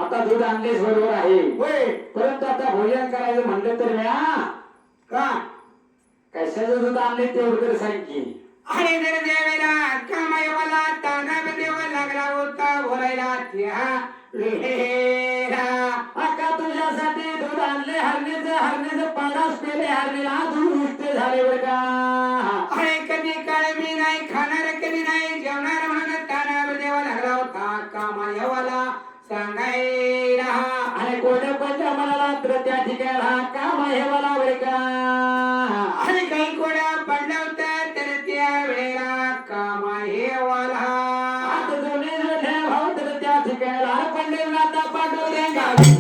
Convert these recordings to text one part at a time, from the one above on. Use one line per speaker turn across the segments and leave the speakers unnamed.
आता दूध आणलेच बरोबर आहे परंतु आता भोजन करायचं म्हणलं तर म्या का कशाचं दूध आणले तेवढं तर सांग की
अरे जर देवेला कामायवाला ताना देव लागला होता बोलायला त्या
अक्का तुझ्यासाठी दूध आणले हरणीचं 50 पेले हरणीला दूध उष्टे झाले बरं का
अरे कधी काळ मी नाही खाणार कधी नाही जेवणार म्हणून ताना देव लागला होता कामायवाला सांगायला
आणि कोणत्या कोणत्या मनाला तर त्या ठिकाणी कामायवाला बरं का
आणि काही कोणा पडलं होतं तर त्या वेळेला कामायवाला
आता दोन्ही जोडले भाऊ तर त्या ठिकाणी पंढरनाथा पाठवले गावी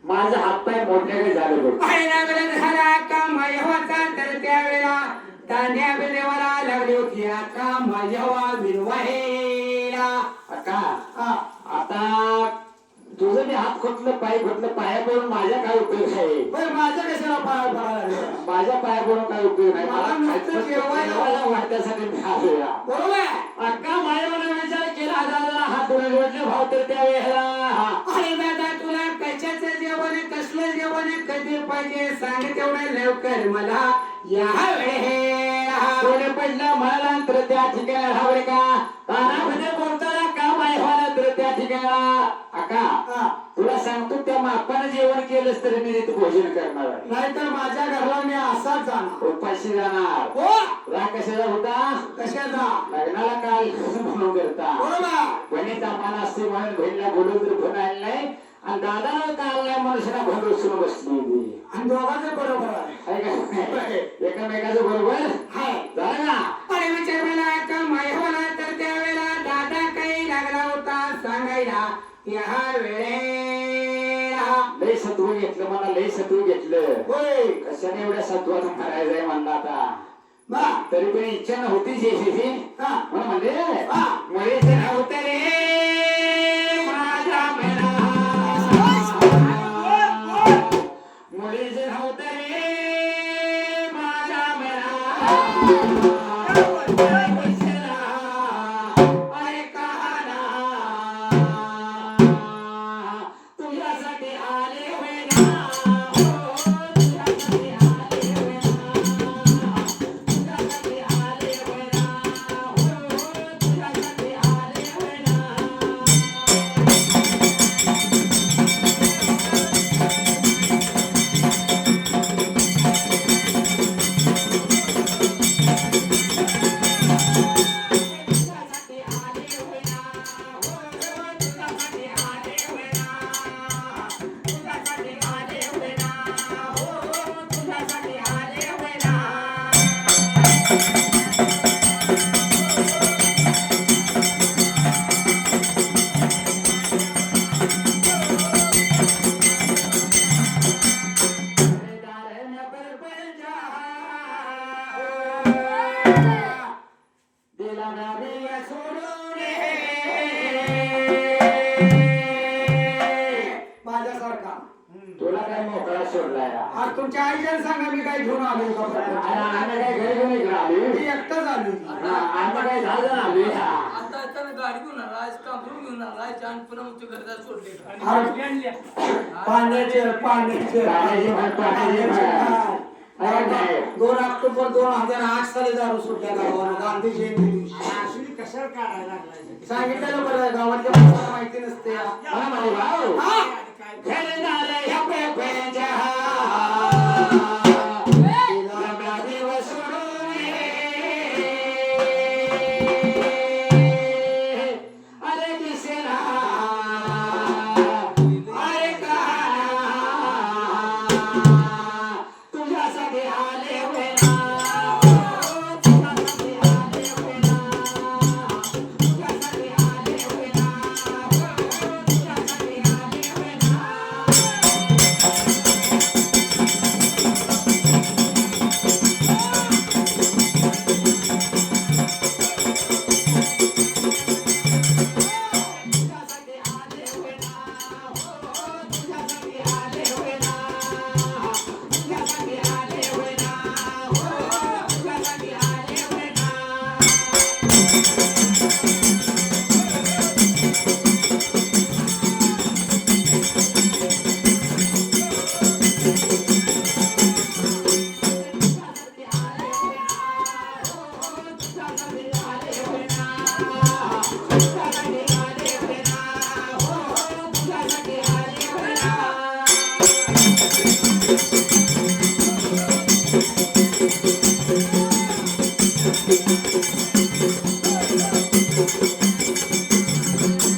माझा हातपाय मोठ्याकडे झालं बघ.
झाला का मायवाचा तर त्यावेळेला तान्या देवाला लागली होती आता माझ्या विरवाहेला.
आता तुझं मी हात खोटलं पाय खोटलं पाया पडून माझ्या काय उपयोग आहे?
माझ्या कशाला पाया पडायला?
माझ्या पाया पडून काय उपयोग नाही.
मला नुसतं जेवायला
वाटण्यासाठी मी आलो या.
बरोबर
अक्का मायावाला विचार केला दादा हात धुण्याचे भाव तर त्यावेळेला.
अरे दादा तुला कशाचं जेवण कसलं जेवण कधी पाहिजे सांग तेवढं लवकर मला या
कोणी पडलं मला तर त्या ठिकाणी राहावे का तानामध्ये बोलताना का मायवाला तर त्या ठिकाणी. अक्का तुला सांगतो त्या मापाने जेवण केलंच तरी मी तिथे भोजन करणार आहे.
नाहीतर माझ्या घरला मी असाच जाणार
उपाशी जाणार.
हो
राग कशाचा होता?
कशाचा?
लग्नाला काल म्हणून करता
बरोबर
बहिणीचा मान असते म्हणून बहिणीला बोलून तर फोन आला नाही आणि दादाला काल नाही मनुष्याला फोन बसून बसली होती.
आणि दोघांचं बरोबर आहे
एकामेकाचं बरोबर
हाय
झालं ना.
अरे विचार मला का मायवाला तर त्यावेळेला दादा काही लागला होता सांगायला या वेळेला.
लय सत्व घेतलं मला लय सत्व घेतलं.
होय
कशाने एवढ्या सत्वाचं मारायचंय म्हणलं आता.
बा
तरी पण इच्छा नव्हतीच यायची म्हणून म्हणले मरेच नव्हतं रे माझा मेळा मुळीच नव्हतं रे माझा मेळा. अरे काना तुझ्यासाठी आले होय ना. तुझ्यासाठी आले होय ना. तुझ्यासाठी आले होय ना. तुझ्यासाठी आले होय ना. तुला काय मोकळा सोडलाय?
आज तुमच्या आईला सांगा मी काय घेऊन आलो का?
आम्ही काय घरी घेऊन इकडे आली?
मी एकटाच आलो.
आम्ही काय झालं ना आली?
आता आता गाडी घेऊन आला आज कामरून घेऊन आला आज आणि पुन्हा मग घरदार सोडले
पाण्याचे
पाण्याची भात, पाण्याची भात. अरे काय?
2 ऑक्टोबर 2008 साली दारू सुटल्या गावावर गांधी जयंती दिवशी.
कशाला काढायला लागलाय
सांगितलेलं बरं गावातल्या माणसाला माहिती नसते.
हा, माई भाऊ.
हा?
घरी झालं ह्या पेपेच्या लग्ना दिवस सोडून ये. अरे दिसेना अरे काय
त्यासाठी आली होया.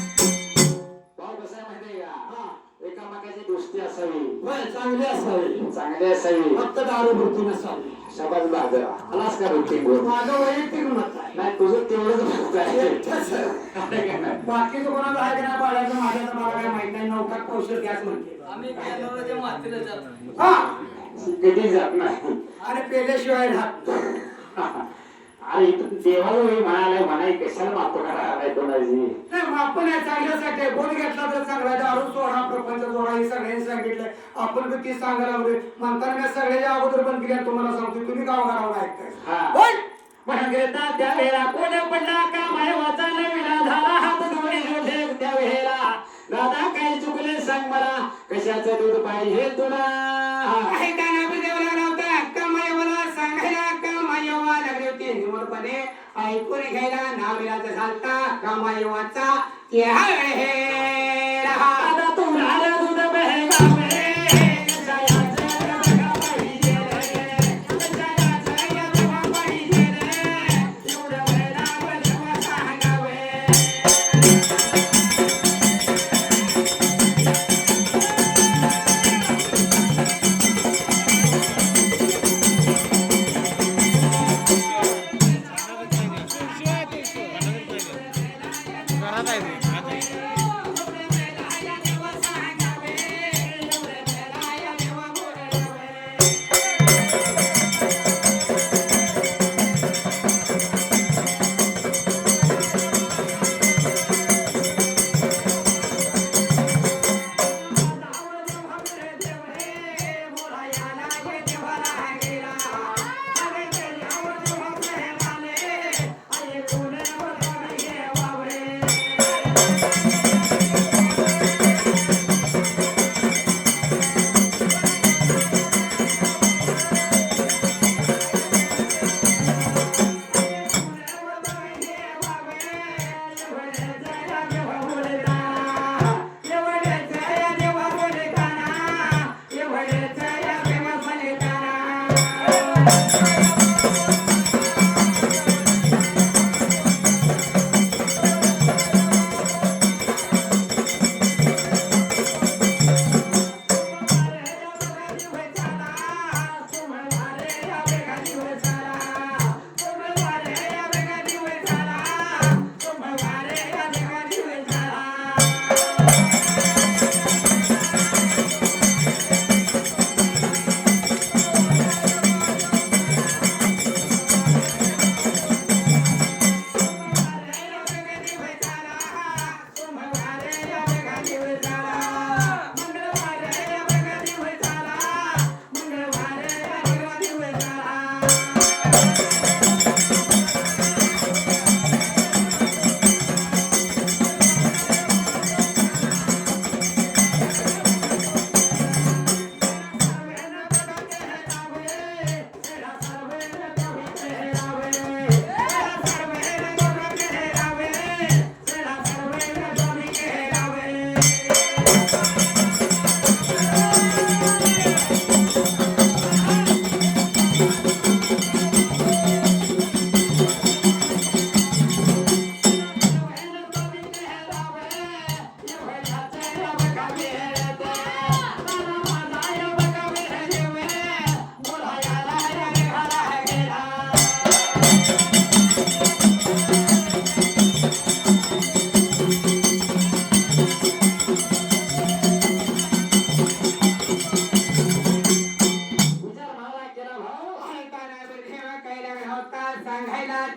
भाऊ कसं आहे माहितीये का एकामेकाची दोस्ती असावी
होय, चांगली असावी,
चांगली असावी
फक्त दारू भरती नसावी.
शबाज बाजरा आलास का रुटीन बोल
माझं वैयक्तिक मत आहे.
नाही तुझं तेवढंच फक्त आहे
बाकीचं कोणाला आहे की नाही पाडायचं माझ्या तर मला काय माहित नाही. नौका कौशल गॅस म्हणते.
आम्ही कॅनोराच्या मातीला जात नाही.
हा,
कधी जात नाही
आणि पेल्याशिवाय राहत
अरे इथं देवाला म्हणाले म्हणाय कशाला माफ करा कोणाची
नाही. आपण या चांगल्यासाठी बोल घेतला तर चांगला, दारू सोडा, प्रपंच सोडा, हे सगळ्यांनी सांगितलंय. आपण बी ती सांगायला लागलोय. म्हणताना मी सगळ्याच्या अगोदर बंद केली आणि तुम्हाला सांगतो, तुम्ही गावागावाला ऐकताय.
हा
बोल.
म्हणा त्या वेळेला कोण पडला का माय वाचायला विना झाला हात दोन्ही जोडे त्या वेळेला दादा काय चुकले सांग मला कशाचं दूध पाहिजे तुला
आहे का नाबी देवला नव्हता अक्का मायवाला सांगायला अक्का मायवा लागले होते निवडपणे ऐकून घ्यायला नाविलाचा झालता का मायवाचा त्या वेळेला
दादा तुला दूध बहेगा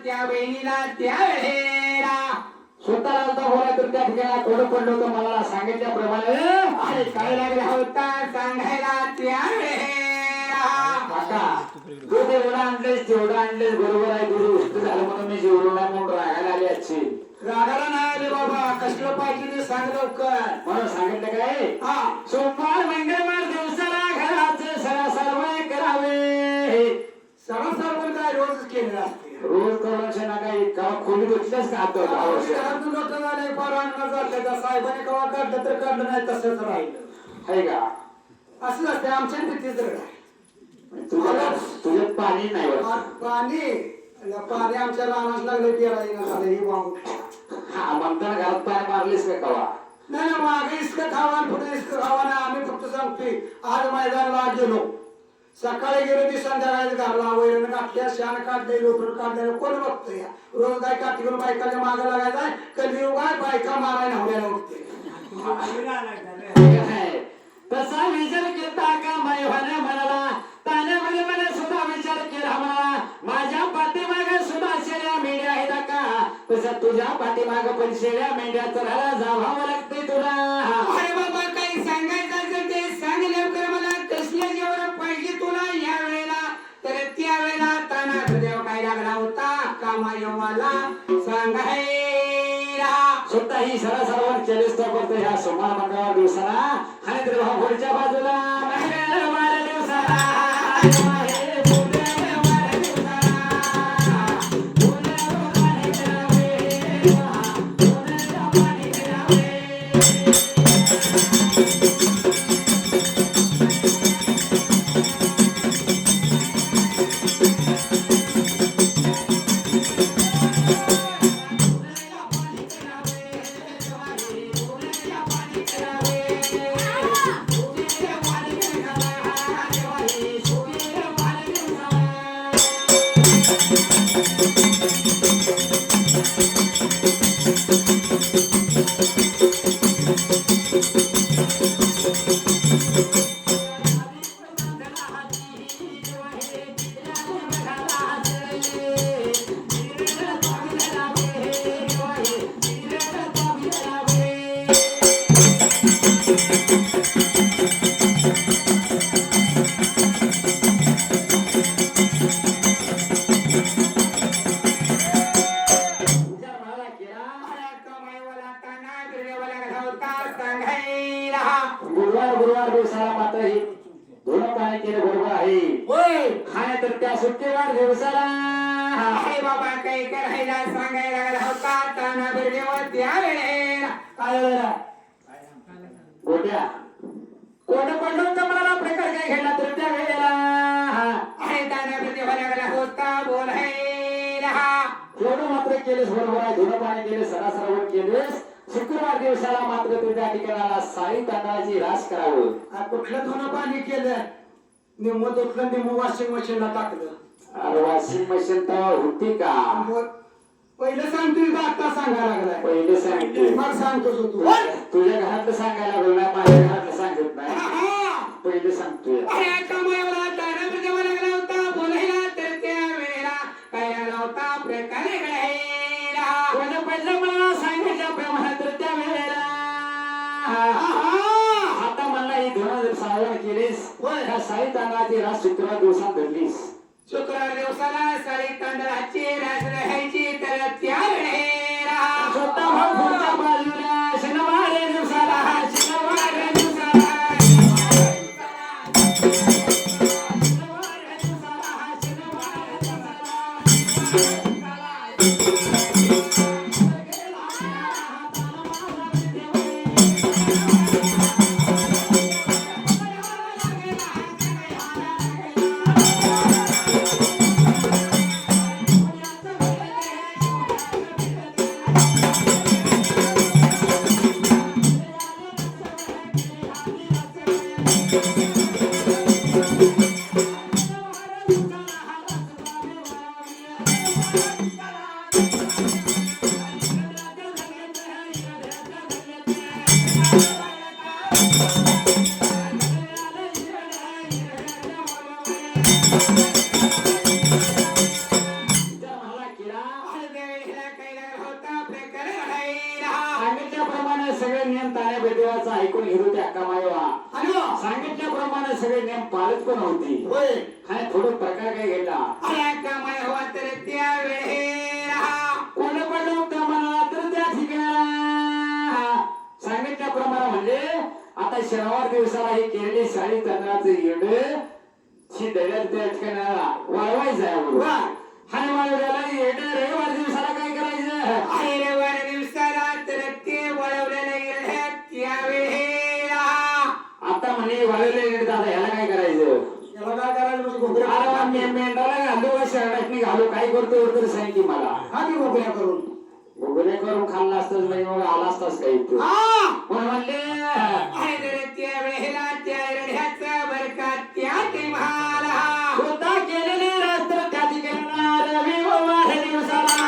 त्या बहिणीला त्या वेळेला
स्वतःला होता बोला तर त्या ठिकाणी कोण पडलं होतं मला सांगितल्याप्रमाणे
अरे काय लागला होता सांगायला त्या वेळेला
काका तू तेवढं आणलेस तेवढं आणलेस बरोबर आहे तुझी गोष्ट झालं म्हणून मी जेवढं नाही म्हणून राहायला आली आजची
रागाला नाही आले बाबा कसलं पाहिजे ते सांग लवकर
मला सांगितलं काय
हा
सोमवार मंगळवार दिवसाला घराचे सर्व करावे
सण सर्व काय रोजच केलेलं असते
रोज करून नका इतका खोली घेतल्यास का आता 10 वर्ष
घरातून लोटं झाले, परवानगी झाले, त्या साहेबांनी केव्हा काढलं तर काढलं, नाही तसंच राहिलं.
आहे का
असं असते आमच्या भीतीच रड आहे.
तुझ्यात पाणी नाही वाटत.
पाणी आमच्या रानात लागले, पेरायला झालं ही वाहून.
हा म्हणताना घरात पाय मारलीस का कवा
नाही ना, मागे इतकं खावा पुढे इतकं खावा ना. आम्ही फक्त सांगतोय आज मैदानाला गेलो, सकाळी गेलो की संध्याकाळी घरला वैरण काढल्या, शान काढले, लोटून काढले, कोण बघतोय. रोज काय काठी करून बायकाच्या मागे लागायचा, कधी काय बायका मारायला हवल्याला उठते.
तसा विचार केला का मायवाने म्हणाला, ताण्यामध्ये मला सुद्धा विचार केला म्हणा, माझ्या पाठीमागे सुद्धा शेळ्या मेंढ्या आहेत का, तसं तुझ्या पाठीमागे पण शेळ्या मेंढ्या चरायला जावावं लागते तुला.
अरे बाबा काही सांगायचं असेल ते सांग लवकर मला. कसलं जेवढं पाहिजे तुला या वेळेला, तर त्या वेळेला ताना देव काय लागला होता कामायोवाला सांगायला.
स्वतः ही सर्वांवर चेलिस्ता करतो ह्या सोमवार मंगळवार दिवसाला आणि तर पुढच्या बाजूला मंगळवार दिवसाला गुरुवार दिवसाला मात्र हे दोन पाणी केलं बरोबर आहे. हा तर त्या सुट्टीवार दिवसाला
अरे बाबा काही करायला सांगायला लागला होता ताना बिर्डेवर त्या वेळेला.
काय झालं?
गोट्या कोण पडलो तर मला प्रकार काय घडला तर त्या वेळेला
अरे ताना बिर्डेवर लागला होता बोलायला.
एवढं मात्र केलेस बरोबर आहे. धुणं पाणी केले सरासरावर केलेस. शुक्रवार दिवसाला मात्र तुझ्या ठिकाणाला साई तांदळाची रास करावं.
कुठलं धुणं पाणी केलं, निम्म धुतलं, निम्म वॉशिंग मशीनला टाकलं.
अरे वॉशिंग मशीन तर होती का
मग पहिलं सांगतोय का आता सांगायला लागलाय?
पहिले सांगते.
मग सांगतोस तू.
तुझ्या घरातलं सांगायला लागलो नाही, माझ्या घरातलं सांगत नाही. पहिले सांगतोय.
अरे कामाला ताना बिर्डेवर लागला होता बोलायला, तर त्या वेळेला काय लागला होता प्रकारे घडायला.
कोण पडलं मला सांगितलं प्रमाणे तर त्या वेळेला आता मला ही धुणं सावधान केलीस. ह्या साई तांदळाची रास शुक्रवार दिवसात धरलीस.
शुक्रवार दिवसाला साडी तांदळाची रास राहायची, तर त्या वेळेला
स्वतः भाऊ पुढच्या बाजूला शनिवार दिवसाला शनिवार दिवसाला सांगितल्याप्रमाणे सगळे नियम ताऱ्या बेदेवाचा ऐकून घेतो त्या कामायवा. सांगितल्याप्रमाणे सगळे नियम पाळत पण होती. काय थोडं प्रकार काय घडला. कोण पडलो त्या मनाला तर त्या ठिकाणाला सांगितल्याप्रमाणे म्हणजे आता शनिवार दिवसाला ही केलेली साडी तांदळाचं येड दळ्यात त्या ठिकाणाला वाळवायचं आहे. हाय वाळवल्याला येणं रविवार दिवसाला काय करायचं
रविवार दिवसाला तर ते वळवलेल्या गेल्या त्यावेळेला
आता म्हणे वाळवले गेले दादा ह्याला काय करायचं
याला काय करायचं म्हणजे घोगऱ्या
अरे मी मेंढाला घालू का शर्टातनी घालू काय करतो तर सांग की मला
हा की घोगऱ्या करून
गुन्हे करून खाल्ला असताच म्हणजे मग आला असताच काही तू
हा
म्हणले
त्यावेळेला त्या रढ्याचा बरका त्या तुम्हाला
स्वतः केलेले रात्र त्या ठिकाणी रविवार दिवसाला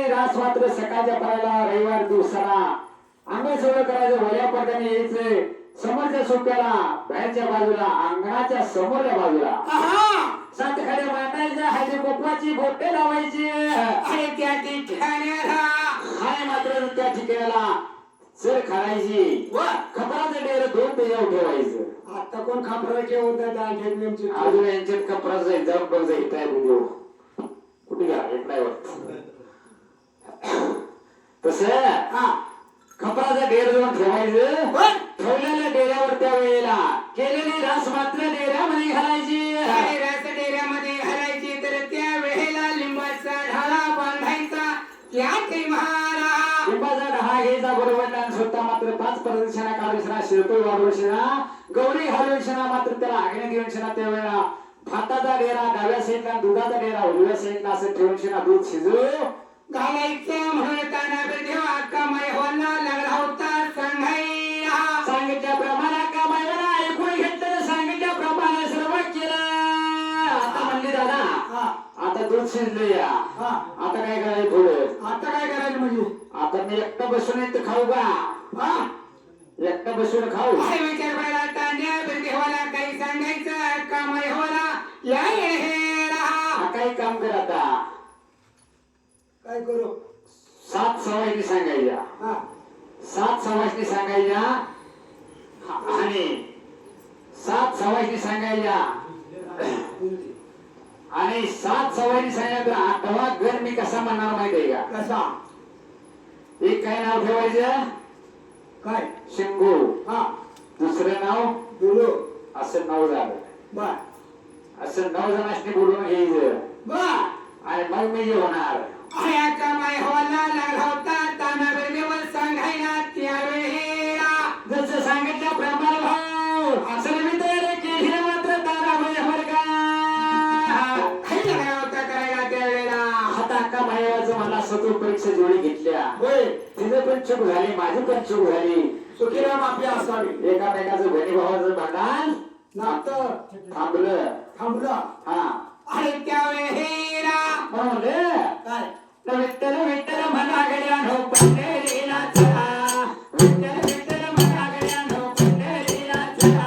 रास मात्र सकाळच्या परायला रविवार दिवसाला आंबे सगळं करायचं वल्या पडद्याने यायचंय समोरच्या सोप्याला बाहेरच्या बाजूला अंगणाच्या समोरच्या बाजूला सात खाली मांडायच्या हळदी कोकमाची बोटे लावायची
आणि त्या ठिकाण्याला
हाय मात्र त्या ठिकाणाला सर खायची खपराचं डेर दोन त्याच्यावर ठेवायचं
आता कोण खापराचे होतात
अजून यांच्यात कपराचं आहे जाऊन बघ जाईल काय देऊ कुठे घ्या येत नाही वाटत तस खपराचं डेर जाऊन ठेवायचं ठेवलेल्या डेऱ्यावर त्या वेळेला केलेली रास मात्र डेऱ्यामध्ये घालायची
रास डेऱ्यामध्ये घालायची तर त्या वेळेला लिंबाचा ढाला बांधायचा त्या लिंबाचा
ढाळा घ्यायचा बरोबर होता मात्र 5 प्रदक्षिणा काढून शिरतोय वाढवशिना गौरी घालून मात्र त्याला आग्ने देऊन शिना त्यावेळेला भाताचा डेरा डाव्या साईडला दुधाचा डेरा उजव्या साईडला असं ठेवून शिना दूध शिजू
घालायचं म्हणून तानाबे देवा अक्का मायवाला लागला होता सांगायला.
सांगितल्याप्रमाणे का मायवाला ऐकून घेतलं सांगितल्याप्रमाणे सर्व केलं. आता म्हणले दादा आता दूध शिजले या आता काय करायचं थोडं
आता काय करायचं म्हणजे
आता मी एकटा बसून येत खाऊ का एकटा बसून खाऊ
असे विचार पडायला तानाबे देवाला काही सांगायचं अक्का मायवाला या हे राहा.
काही काम कर आता
काय करू
7 सवायनी सांगायच्या 7 सवायनी सांगायच्या आणि 7 सवायनी सांगायच्या आणि 7 सवायनी सांगायचं 8वा गण मी कसा म्हणणार माहिती आहे का
कसा
एक काय नाव ठेवायचं
काय
शिंगू दुसरं नाव
बोलो
असं नाव झालं
बर
असं 9 जणांनी बोलून घ्यायचं
बर
आणि मग मी होणार
अक्का मायवाला लागला होता तानाबे देवा सांगायला त्यावेळेला
जसं सांगितल्याप्रमाणे भाऊ असं मी तयारी केली मात्र तारा भयभर का
काही लागला होता करायला त्यावेळेला.
आता अक्का मायवाचं मला सतू परीक्षा जोडी घेतल्या
होय
तिथे पण चूक झाली माझी पण चूक झाली
सुखीराम आपली असावी
एकामेकाचं बहिणी भावाचं भांडण
नातं
थांबलं
थांबला
हा
आणि त्यावेळेला
म्हणले
काय
विठ्ठल विठ्ठल म्हणा गड्यानो पंढरीला चला विठ्ठल विठ्ठल म्हणा गड्यानो पंढरीला चला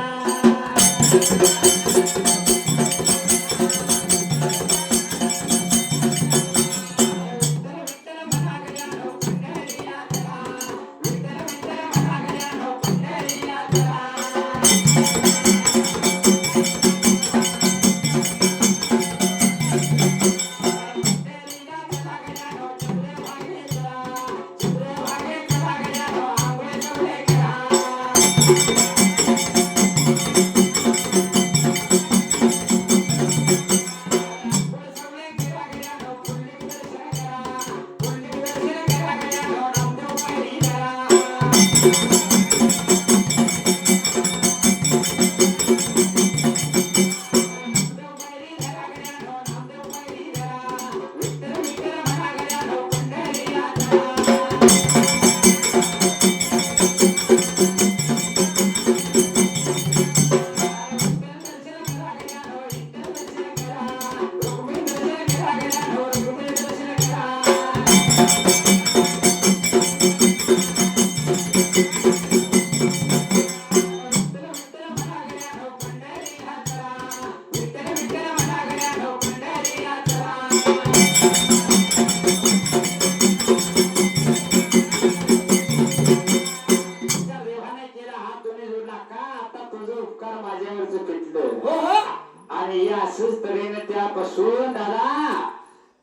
आणि या असंच तऱ्हेने त्यापासून दादा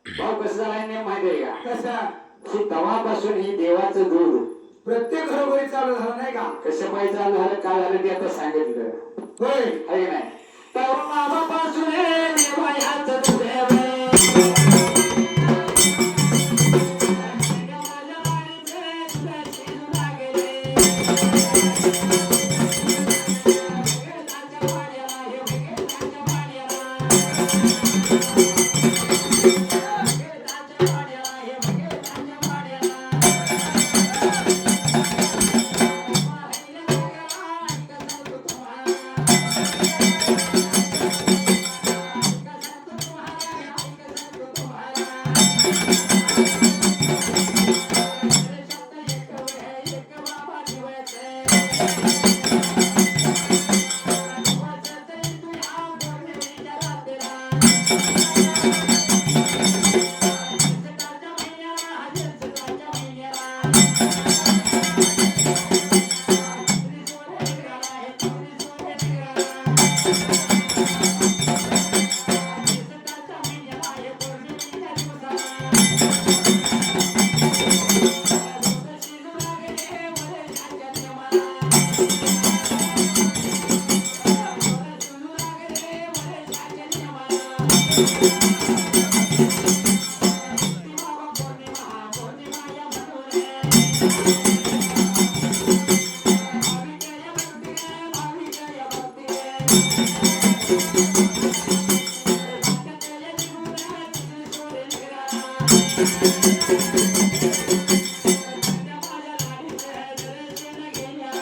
भाऊ कसं झालाय नाही माहिती आहे का
कसा
की तवापासून ही देवाचं दूध
प्रत्येक घरोघरी चालू झालं नाही का
कशा पाहिजे चालू झालं काय झालं ते आता सांगितलं
होय
आहे की नाही तवा बाबापासून देवा ह्याचं दूध आहे. माझ्या लाडीचे दर्शन घेण्या